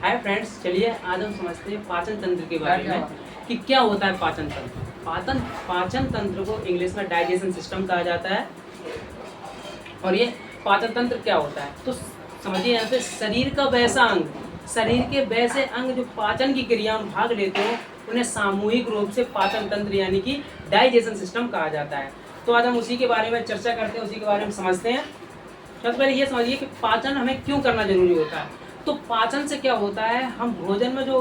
Hi friends, चलिए आज हम समझते हैं पाचन तंत्र के बारे में कि क्या होता है पाचन तंत्र। पाचन तंत्र को इंग्लिश में डाइजेशन सिस्टम कहा जाता है। और ये पाचन तंत्र क्या होता है तो समझिए, यहाँ पे शरीर के वैसे अंग जो पाचन की क्रिया में भाग लेते हो उन्हें सामूहिक रूप से पाचन तंत्र यानी कि डाइजेशन सिस्टम कहा जाता है। तो आज हम उसी के बारे में चर्चा करते हैं, उसी के बारे में समझते हैं। सबसे पहले ये समझिए कि पाचन हमें क्यों करना जरूरी होता है। तो पाचन से क्या होता है, हम भोजन में जो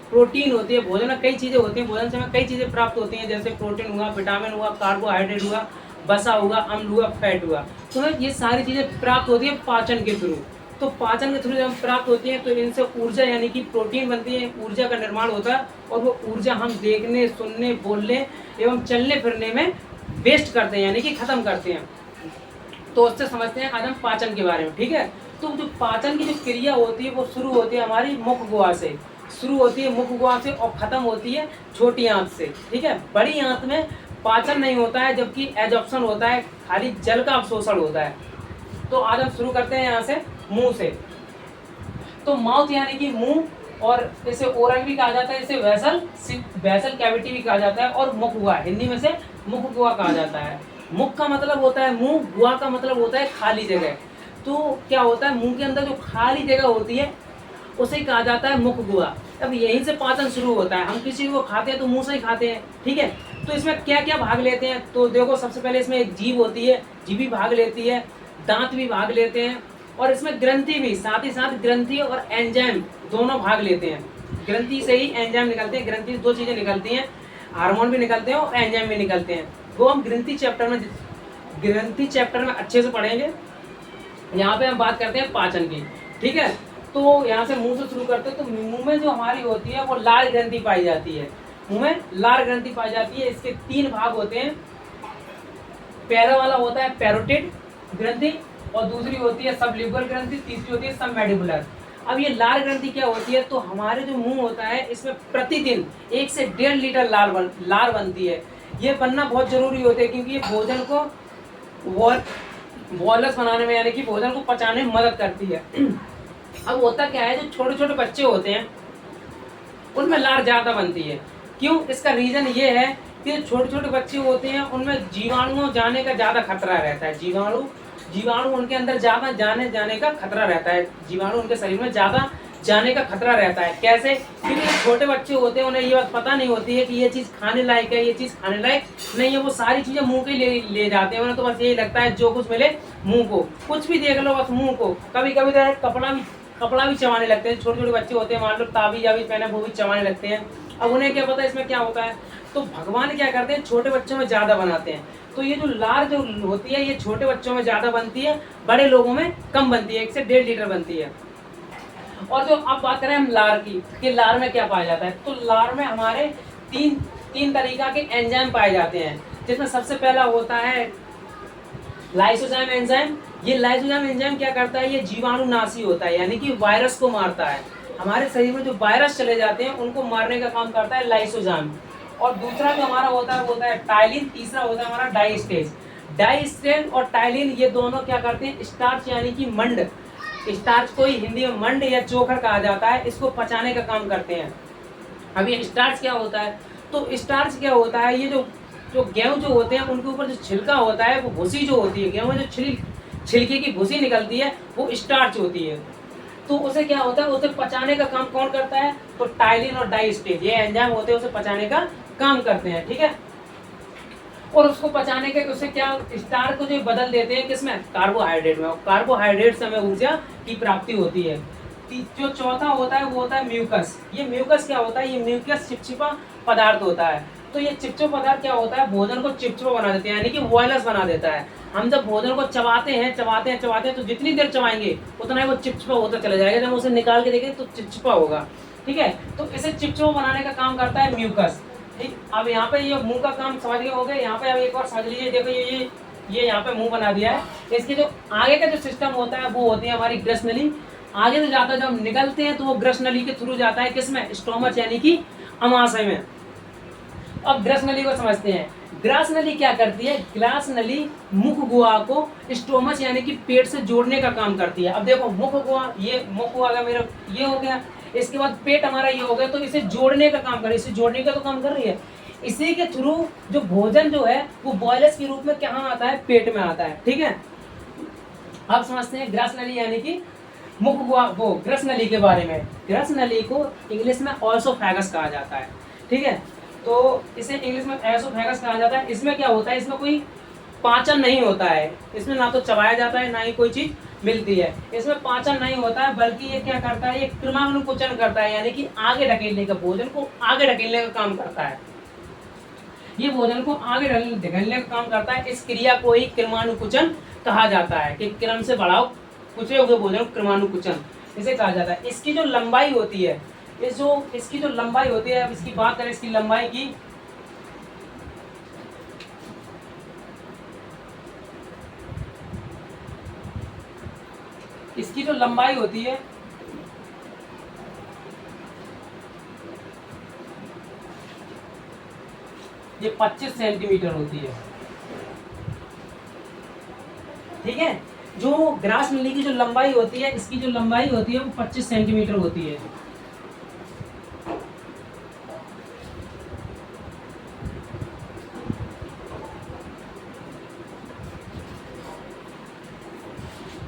प्रोटीन होती है, भोजन में कई चीज़ें होती हैं, भोजन से हमें कई चीज़ें प्राप्त होती हैं, जैसे प्रोटीन हुआ, विटामिन हुआ, कार्बोहाइड्रेट हुआ, वसा हुआ, अम्ल हुआ, फैट हुआ। तो हमें ये सारी चीज़ें प्राप्त होती है पाचन के थ्रू। तो पाचन के थ्रू जब प्राप्त होती है तो इनसे ऊर्जा यानी कि प्रोटीन बनती है, ऊर्जा का निर्माण होता है और वो ऊर्जा हम देखने, सुनने, बोलने एवं चलने फिरने में वेस्ट करते हैं यानी कि खत्म करते हैं। तो उससे समझते हैं आज हम पाचन के बारे में, ठीक है। तो जो पाचन की जो क्रिया होती है वो शुरू होती है हमारी मुख गुहा से, और खत्म होती है छोटी आंत से, ठीक है। बड़ी आंत में पाचन नहीं होता है, जबकि एब्जॉर्प्शन होता है, खाली जल का अवशोषण होता है। तो आज हम शुरू करते हैं यहाँ से मुंह से। तो माउथ यानी कि मुंह, और इसे ओरल भी कहा जाता है, इसे वेसल कैविटी भी कहा जाता है, और मुख गुहा, हिंदी में से मुख गुहा कहा जाता है। मुख का मतलब होता है मुंह, गुहा का मतलब होता है खाली जगह। तो क्या होता है, मुंह के अंदर जो खाली जगह होती है उसे कहा जाता है मुख गुहा। अब यहीं से पाचन शुरू होता है। हम किसी को खाते हैं तो मुंह से ही खाते हैं, ठीक है। तो इसमें क्या क्या भाग लेते हैं, तो देखो सबसे पहले इसमें एक जीभ होती है, जीभ भी भाग लेती है, दांत भी भाग लेते हैं, और इसमें ग्रंथि भी, साथ ही साथ ग्रंथि और एंजाइम दोनों भाग लेते हैं। ग्रंथि से ही एंजाइम निकलते हैं, ग्रंथि से दो चीजें निकलती हैं, हार्मोन भी निकलते हैं और एंजाइम भी निकलते हैं। वो हम ग्रंथि चैप्टर में अच्छे से पढ़ेंगे। यहाँ पे हम बात करते हैं पाचन की, ठीक है। तो यहाँ से मुंह से शुरू करते हैं। तो मुंह में जो हमारी होती है वो लाल ग्रंथि पाई जाती है। मुंह में लाल ग्रंथि पाई जाती है। इसके तीन भाग होते हैं। पहला वाला होता है पैरोटिड ग्रंथि, और दूसरी होती है सबलिंगुअल ग्रंथि, तीसरी होती है सबमैंडिबुलर। अब ये लाल ग्रंथि क्या होती है, तो हमारे जो मुंह होता है इसमें प्रतिदिन 1 से 1.5 लीटर लार बनती है। ये बनना बहुत जरूरी होता है क्योंकि ये भोजन को वॉलस बनाने में यानी कि भोजन को पचाने में मदद करती है। अब होता क्या है, जो छोटे छोटे बच्चे होते हैं उनमें लार ज्यादा बनती है। क्यों? इसका रीजन ये है कि छोटे छोटे बच्चे होते हैं उनमें जीवाणुओं जाने का ज्यादा खतरा रहता है। जीवाणु उनके अंदर ज्यादा जाने का खतरा रहता है। जीवाणु उनके शरीर में ज्यादा जाने का खतरा रहता है। कैसे? क्योंकि छोटे बच्चे होते हैं, उन्हें ये बात पता नहीं होती है कि ये चीज़ खाने लायक है, ये चीज़ खाने लायक नहीं है। वो सारी चीज़ें मुंह के ले जाते हैं। उन्हें तो बस यही लगता है जो कुछ मिले मुंह को, कुछ भी देख लो बस मुंह को। कभी कभी तो कपड़ा भी चबाने लगते हैं। छोटे छोटे बच्चे होते हैं, मान लो ताबीज पहने, वो भी चबाने लगते हैं। अब उन्हें क्या पता इसमें क्या होता है। तो भगवान क्या करते हैं, छोटे बच्चों में ज़्यादा बनाते हैं। तो ये जो लार जो होती है ये छोटे बच्चों में ज़्यादा बनती है, बड़े लोगों में कम बनती है, 1 से 1.5 लीटर बनती है। और जो अब बात करें हम लार की, कि लार में क्या पाया जाता है, तो लार में हमारे तीन तरीका के एंजाइम पाए जाते हैं, जिसमें सबसे पहला होता है लाइसोजाइम एंजाइम। ये लाइसोजाइम एंजाइम क्या करता है, ये जीवाणुनाशी होता है, यानी कि वायरस को मारता है। हमारे शरीर में जो वायरस चले जाते हैं उनको मारने का काम करता है लाइसोजाइम। और दूसरा जो हमारा होता है टाइलिन। तीसरा होता है हमारा डाइस्टेज और टाइलिन, ये दोनों क्या करते हैं, स्टार्च यानी कि मंड, स्टार्च को हिंदी में मंड या चोखर कहा जाता है, इसको पचाने का काम करते हैं। अब ये स्टार्च क्या होता है, तो स्टार्च क्या होता है, ये जो गेहूं जो होते हैं उनके ऊपर जो छिलका होता है, वो भूसी जो होती है, गेहूं में जो छिलके की भूसी निकलती है वो स्टार्च होती है। तो उसे क्या होता है, उसे पचाने का काम कौन करता है, तो टाइलिन और डाइस्टेज ये एंजाइम होते हैं, उसे पचाने का काम करते हैं, ठीक है। और उसको पचाने के उसे क्या, स्टार्च को जो बदल देते हैं किसमें, कार्बोहाइड्रेट में। कार्बोहाइड्रेट से हमें ऊर्जा की प्राप्ति होती है। जो चौथा होता है वो होता है म्यूकस। ये म्यूकस क्या होता है, ये म्यूकस चिपचिपा पदार्थ होता है। तो ये चिपचिपा पदार्थ क्या होता है, भोजन को चिपचिपा बना देते हैं, यानी कि वॉयलस बना देता है। हम जब भोजन को चबाते हैं तो जितनी देर चबाएंगे उतना ही वो चिपचिपा होता चला जाएगा। जब उसे निकाल के देखेंगे तो चिपचिपा होगा, ठीक है। तो इसे चिपचिपा बनाने का काम करता है म्यूकस, ठीक। अब यहाँ पे ये मुंह का काम समझ गए हो गए। यहाँ पे अब एक और समझ लीजिए, देखो ये यहाँ पे मुंह बना दिया है। इसके जो आगे का जो सिस्टम होता है वो होती है हमारी ग्रस नली। आगे से जाता है, जब निकलते हैं तो वो ग्रस नली के थ्रू जाता है किसमें, स्टोमच यानी कि अमाशय में। अब ग्रस नली को समझते हैं। ग्रास नली क्या करती है, ग्रास नली मुख गुहा को स्टोमच यानी कि पेट से जोड़ने का काम करती है। अब देखो मुख गुहा, ये मुख गुहा का मेरा ये हो गया, इसके बाद पेट हमारा ये हो गया, तो इसे जोड़ने का काम कर रही है, इसे जोड़ने का तो काम कर रही है। इसी के थ्रू जो भोजन जो है वो बॉयलस के रूप में कहाँ आता है, पेट में आता है। ठीक है, अब समझते हैं ग्रास नली यानी कि मुख गुहा, वो ग्रस नली के बारे में। ग्रस नली को इंग्लिश में ऑसोफैगस कहा जाता है। ठीक है, तो इसे इंग्लिश में एसोफैगस कहा जाता है। इसमें क्या होता है, इसमें कोई पाचन नहीं होता है, इसमें ना तो चबाया जाता है ना ही कोई चीज मिलती है, इसमें पाचन नहीं होता है, बल्कि ये क्या करता है, ये कृमानुकुचन करता है, यानी कि आगे ढकेलने का, भोजन को आगे ढकेलने का काम करता है। ये भोजन को आगे ढकेलने का काम करता है। इस क्रिया को ही कृमानुकुचन कहा जाता है, कि क्रम से बढ़ाओ कुचे हुए भोजन, कृमानुकुचन इसे कहा जाता है। इसकी जो लंबाई होती है, इसकी जो लंबाई होती है, अब इसकी बात करें इसकी लंबाई की, इसकी जो लंबाई होती है ये 25 सेंटीमीटर होती है। ठीक है, जो ग्रास नली की जो लंबाई होती है, इसकी जो लंबाई होती है वो 25 सेंटीमीटर होती है।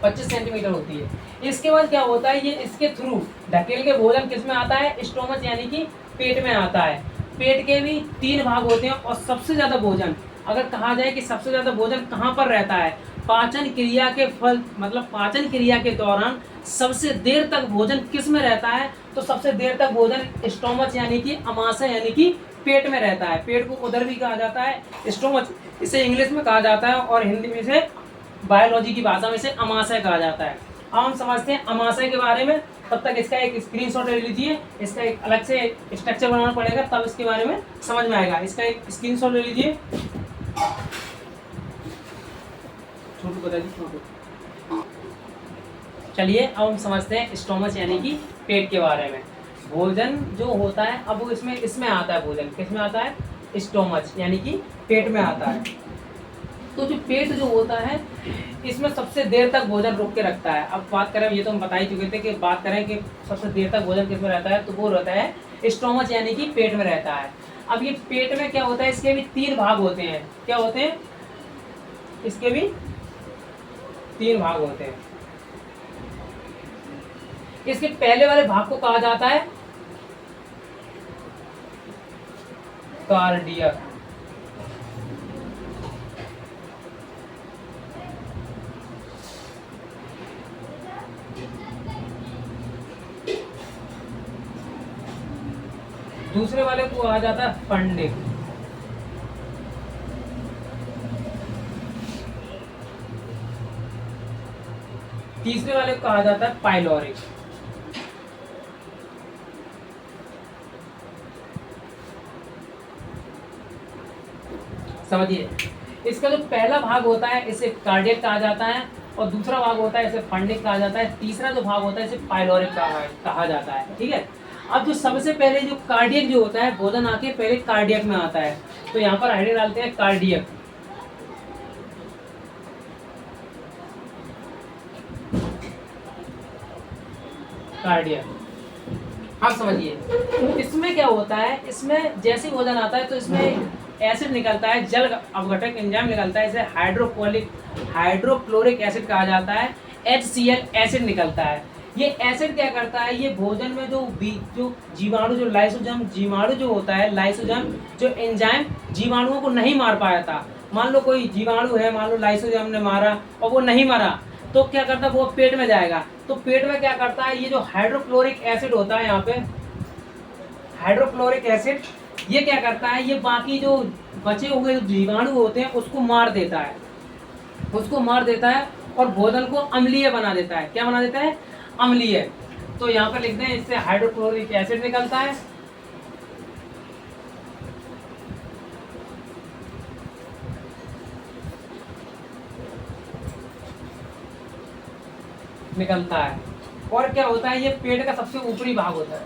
पच्चीस सेंटीमीटर होती है। इसके बाद क्या होता है, ये इसके थ्रू ढकेल के भोजन किस में आता है, स्टोमच यानी कि पेट में आता है। पेट के भी 3 भाग होते हैं, और सबसे ज्यादा भोजन, अगर कहा जाए कि सबसे ज्यादा भोजन कहाँ पर रहता है, पाचन क्रिया के फल, मतलब पाचन क्रिया के दौरान सबसे देर तक भोजन किस में रहता है, तो सबसे देर तक भोजन स्टोमच यानी कि अमाशय यानी कि पेट में रहता है। पेट को उदर भी कहा जाता है, स्टोमच इसे इंग्लिश में कहा जाता है, और हिंदी में इसे, बायोलॉजी की भाषा में इसे अमाशय कहा जाता है। अब हम समझते हैं अमाशय के बारे में, तब तक इसका एक स्क्रीनशॉट ले लीजिए, इसका एक अलग से स्ट्रक्चर बनाना पड़ेगा, तब इसके बारे में समझ में आएगा। इसका एक स्क्रीनशॉट ले लीजिए, छोटू बता दी छोटू। चलिए अब हम समझते हैं स्टोमच यानी कि पेट के बारे में। भोजन जो होता है, अब वो इसमें आता है, भोजन किस में आता है, स्टोमच यानी कि पेट में आता है। तो जो पेट जो होता है, इसमें सबसे देर तक भोजन रोक के रखता है। अब बात करें, ये तो हम बता ही चुके थे कि बात करें कि सबसे देर तक भोजन किस में रहता है, तो वो रहता है स्टोमच यानी कि पेट में रहता है। अब ये पेट में क्या होता है, इसके भी 3 भाग होते हैं। क्या होते हैं, इसके भी 3 भाग होते हैं। इसके पहले वाले भाग को कहा जाता है कार्डियक। दूसरे वाले को कहा जाता है फंडिक। तीसरे वाले को कहा जाता है पाइलोरिक। समझिए, इसका जो पहला भाग होता है इसे कार्डियक कहा जाता है, और दूसरा भाग होता है इसे फंडिक कहा जाता है, तीसरा जो भाग होता है इसे पाइलोरिक कहा जाता है। ठीक है, अब जो सबसे पहले जो कार्डियक जो होता है, भोजन आके पहले कार्डियक में आता है, तो यहाँ पर आइडिया डालते हैं कार्डियक। कार्डियक आप समझिए, इसमें क्या होता है, इसमें जैसे भोजन आता है तो इसमें एसिड निकलता है, जल अपघटक एंजाइम निकलता है, इसे हाइड्रोक्लोरिक एसिड कहा जाता है, HCl एसिड निकलता है। ये एसिड क्या करता है, ये भोजन में जो जीवाणु, जो लाइसोजम जीवाणु जो होता है, लाइसोजम जो एंजाइम जीवाणुओं को नहीं मार पाया था, मान लो कोई जीवाणु है, मान लो लाइसोजम ने मारा और वो नहीं मरा, तो क्या करता है, वो पेट में जाएगा, तो पेट में क्या करता है, ये जो हाइड्रोक्लोरिक एसिड होता है, यहाँ पे हाइड्रोक्लोरिक एसिड, ये क्या करता है, ये बाकी जो बचे हुए जीवाणु होते हैं उसको मार देता है, और भोजन को अम्लीय बना देता है। क्या बना देता है, अम्लीय। तो यहाँ पर लिखते हैं, इससे हाइड्रोक्लोरिक एसिड निकलता है, और क्या होता है, ये पेट का सबसे ऊपरी भाग होता है।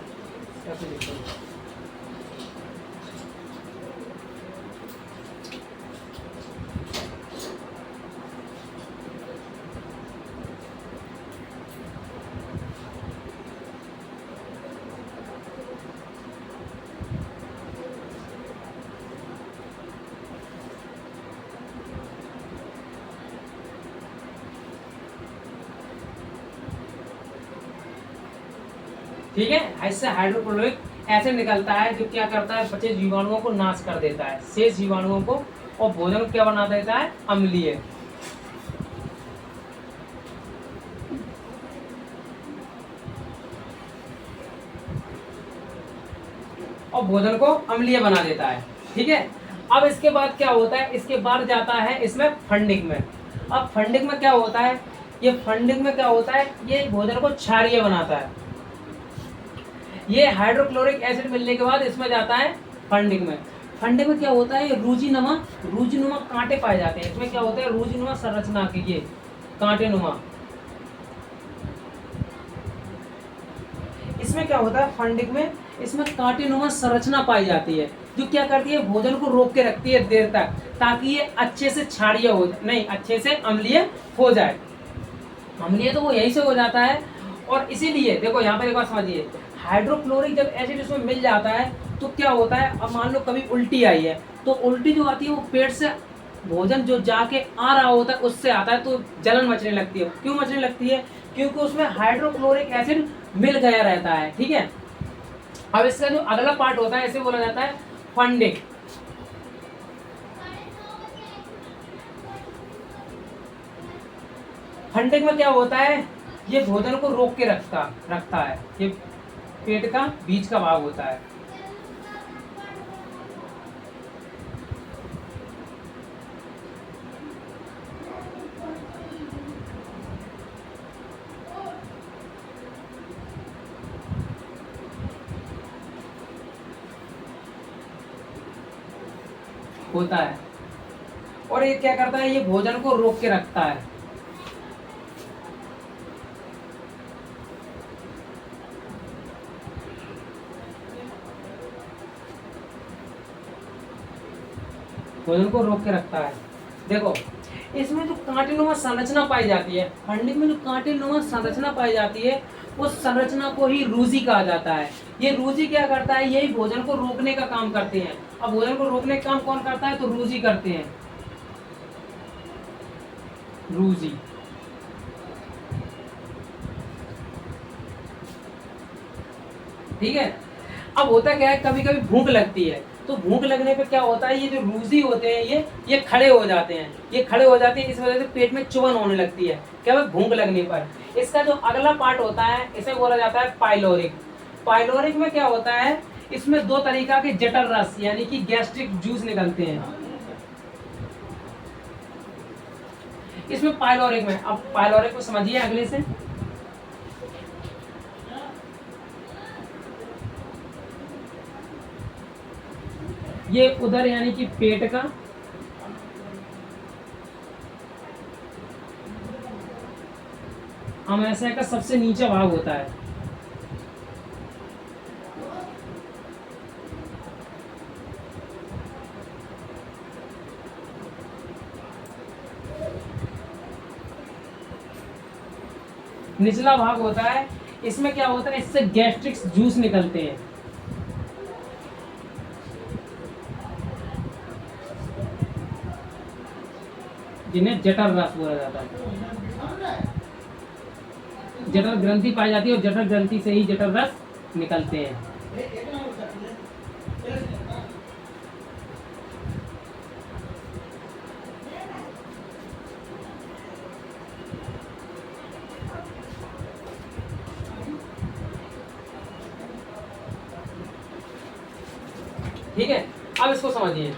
ठीक है। इससे हाइड्रोक्लोरिक एसिड निकलता है जो क्या करता है, बचे जीवाणुओं को नाश कर देता है, शेष जीवाणुओं को, और भोजन को क्या बना देता है, अम्लीय। और भोजन को अम्लीय बना देता है। ठीक है। अब इसके बाद क्या होता है, इसके बाद जाता है इसमें फंडिंग में। अब फंडिंग में क्या होता है, ये फंडिंग में क्या होता है, ये भोजन को क्षारीय बनाता है। ये हाइड्रोक्लोरिक एसिड मिलने के बाद इसमें जाता है फंडिंग में। फंडिंग में क्या होता है, रूजीनुमा कांटे पाए जाते हैं। इसमें क्या होता है, रूजीनुमा संरचना के ये कांटे नुमा। इसमें क्या होता है, फंडिंग में इसमें कांटे नुमा संरचना पाई जाती है जो क्या करती है, भोजन को रोक के रखती है देर तक, ताकि ये अच्छे से क्षारीय हो जाए, नहीं अच्छे से अम्लीय हो जाए। अम्लीय तो वो यही से हो जाता है। और इसीलिए देखो यहाँ पर एक बात समझिए, हाइड्रोक्लोरिक जब एसिड इसमें मिल जाता है तो क्या होता है, अब मान लो कभी उल्टी आई है, तो उल्टी जो आती है वो पेट से भोजन जो जाके आ रहा होता है उससे आता है, तो जलन मचने लगती है। क्यों मचने लगती है, क्योंकि उसमें हाइड्रोक्लोरिक एसिड मिल गया रहता है। ठीक है। अब इसका जो अगला पार्ट होता है इसे बोला जाता है फंडिंग। फंडिंग में क्या होता है, ये भोजन को रोक के रखता है। ये पेट का बीच का भाग होता है। होता है। और ये क्या करता है, ये भोजन को रोक के रखता है। भोजन को रोक के रखता है। देखो इसमें जो कांटेनुमा संरचना पाई जाती है, फंडिंग में जो कांटेनुमा संरचना पाई जाती है, उस संरचना को ही रूजी कहा जाता है। ये रूजी क्या करता है, यही भोजन को रोकने का काम करते हैं। अब भोजन को रोकने का काम कौन करता है, तो रूजी करते हैं। रूजी। ठीक है। अब होता क्या है, कभी कभी भूख लगती है, तो भूख लगने पे क्या होता है, ये जो रूजी होते हैं ये खड़े हो जाते हैं। ये खड़े हो जाते हैं, इस वजह से पेट में चुभन होने लगती है, क्या भूख लगने पर। इसका जो अगला पार्ट होता है इसे बोला जाता है पाइलोरिक। पाइलोरिक में क्या होता है, इसमें दो तरीका के जठर रस यानी कि गैस्ट्रिक जूस निकलते हैं इसमें पाइलोरिक में। अब पाइलोरिक को समझिए अगले से। ये उदर यानी कि पेट का अमाशय का सबसे नीचा भाग होता है। निचला भाग होता है। इसमें क्या होता है, इससे गैस्ट्रिक जूस निकलते हैं। जिन्हें जठर रस बोला जाता है। जठर ग्रंथि पाई जाती है और जठर ग्रंथि से ही जठर रस निकलते हैं। ठीक है। अब इसको समझिए,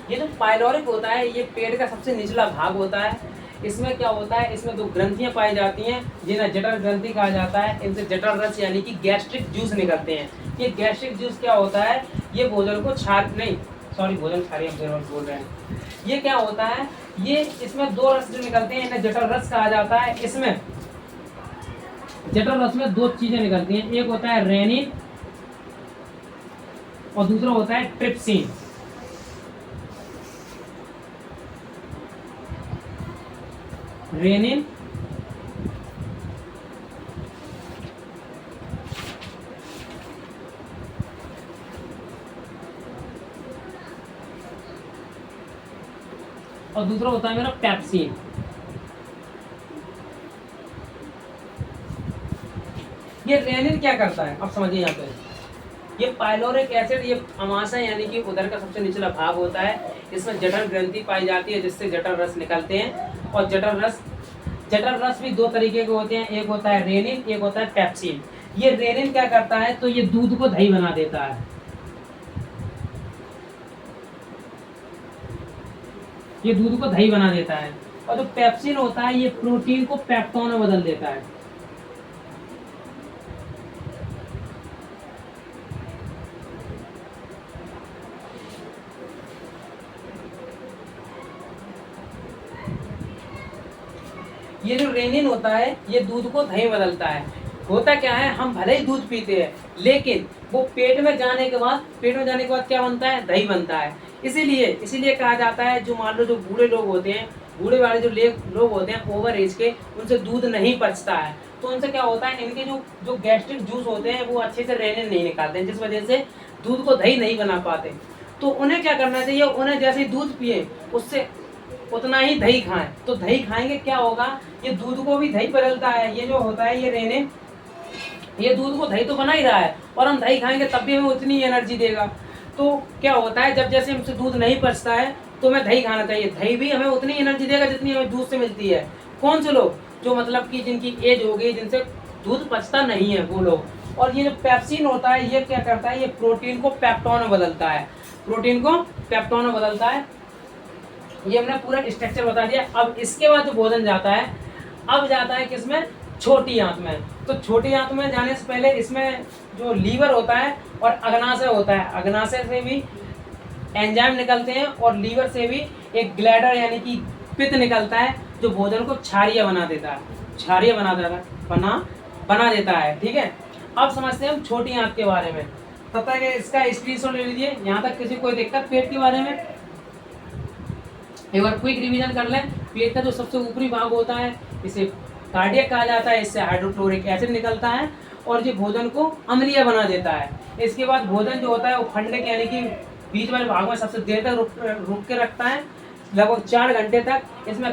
ये जो पाइलोरिक होता है ये पेट का सबसे निचला भाग होता है। इसमें क्या होता है, इसमें दो ग्रंथियां पाई जाती हैं जिन्हें जठर ग्रंथि कहा जाता है। इनसे जठर रस यानी कि गैस्ट्रिक जूस निकलते हैं। ये गैस्ट्रिक जूस क्या होता है, ये भोजन को भोजन क्षारीय हम बोल रहे हैं। ये क्या होता है, ये इसमें दो रस जो निकलते हैं इन्हें जठर रस कहा जाता है। इसमें जठर रस में दो चीजें निकलती हैं, एक होता है रेनिन और दूसरा होता है ट्रिप्सिन। रेनिन और दूसरा होता है मेरा पैप्सिन। ये रेनिन क्या करता है अब समझिए यहाँ पे। ये पाइलोरिक एसिड ये अमाशय यानी कि उदर का सबसे निचला भाग होता है। इसमें जठर ग्रंथि पाई जाती है जिससे जठर रस निकलते हैं। और जठर रस भी दो तरीके के होते हैं, एक होता है रेनिन, एक होता है पेप्सिन। ये रेनिन क्या करता है, तो ये दूध को दही बना देता है। ये दूध को दही बना देता है। और जो पेप्सिन होता है ये प्रोटीन को पेप्टोन में बदल देता है। ये जो रेनिन होता है ये दूध को दही बदलता है। होता क्या है, हम भले ही दूध पीते हैं लेकिन वो पेट में जाने के बाद क्या बनता है, दही बनता है। इसीलिए कहा जाता है जो मान लो जो बूढ़े लोग होते हैं, बूढ़े वाले जो लोग होते हैं ओवर एज के, उनसे दूध नहीं पचता है तो उनसे क्या होता है, इनके जो गैस्ट्रिक जूस होते हैं वो अच्छे से रेनिन नहीं निकालते हैं, जिस वजह से दूध को दही नहीं बना पाते। तो उन्हें क्या करना चाहिए, उन्हें जैसे ही दूध पिए उससे उतना ही दही खाएं। तो दही खाएंगे क्या होगा, ये दूध को भी दही बदलता है। ये जो होता है ये रेनिन, ये दूध को दही तो बना ही रहा है और हम दही खाएंगे तब भी हमें उतनी एनर्जी देगा। तो क्या होता है, जब जैसे हमसे दूध नहीं पचता है तो हमें दही खाना चाहिए। दही भी हमें उतनी एनर्जी देगा जितनी हमें दूध से मिलती है। कौन से लोग, जो मतलब कि जिनकी एज हो गई, जिनसे दूध पचता नहीं है वो लोग। और ये जो पेप्सिन होता है ये क्या करता है, ये प्रोटीन को पेप्टोन में बदलता है। प्रोटीन को पेप्टोन में बदलता है। ये हमने पूरा स्ट्रक्चर बता दिया। अब इसके बाद जो भोजन जाता है, अब जाता है किसमें, छोटी आंत में। तो छोटी आंत में जाने से पहले इसमें जो लीवर होता है और अग्नाशय होता है, अग्नाशय से भी एंजाइम निकलते हैं और लीवर से भी एक ग्लैडर यानी कि पित्त निकलता है जो भोजन को क्षारीय बना देता है, क्षारीय बना देता है। ठीक है, अब समझते हैं हम छोटी आंत के बारे में। तब तक इसका स्क्रीनशॉट ले लीजिए। यहाँ तक किसी कोई दिक्कत पेट के बारे में, एक बार क्विक रिवीजन कर लें। पेट का जो सबसे ऊपरी भाग होता है इसे कार्डियक कहा जाता है, इससे हाइड्रोक्लोरिक एसिड निकलता है और ये भोजन को अम्लीय बना देता है। इसके बाद भोजन जो होता है वो फंडिक यानी कि बीच वाले भाग में सबसे देर तक रुक के रखता है, लगभग 4 घंटे तक। इसमें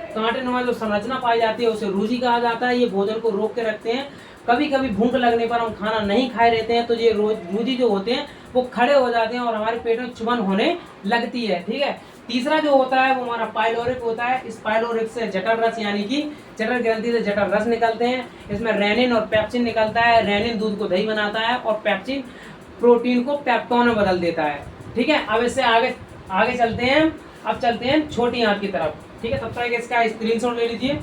कांटेनुमा जो संरचना पाई जाती है उसे रूजी कहा जाता है। ये भोजन को रोक के रखते हैं। कभी कभी भूख लगने पर हम खाना नहीं खाए रहते हैं तो ये रूजी जो होते हैं वो खड़े हो जाते हैं और हमारे पेट में चुभन होने लगती है। ठीक है, तीसरा जो होता है वो हमारा पाइलोरिक होता है। इस पाइलोरिक से जठर रस यानी कि जठर ग्रंथि से जठर रस निकलते हैं। इसमें रेनिन और पेप्सिन निकलता है। रेनिन दूध को दही बनाता है और पेप्सिन प्रोटीन को पेप्टोन में बदल देता है। ठीक है, अब इससे आगे चलते हैं। अब चलते हैं छोटी आंत की तरफ। ठीक है, तब तक इसका स्क्रीनशॉट ले लीजिए।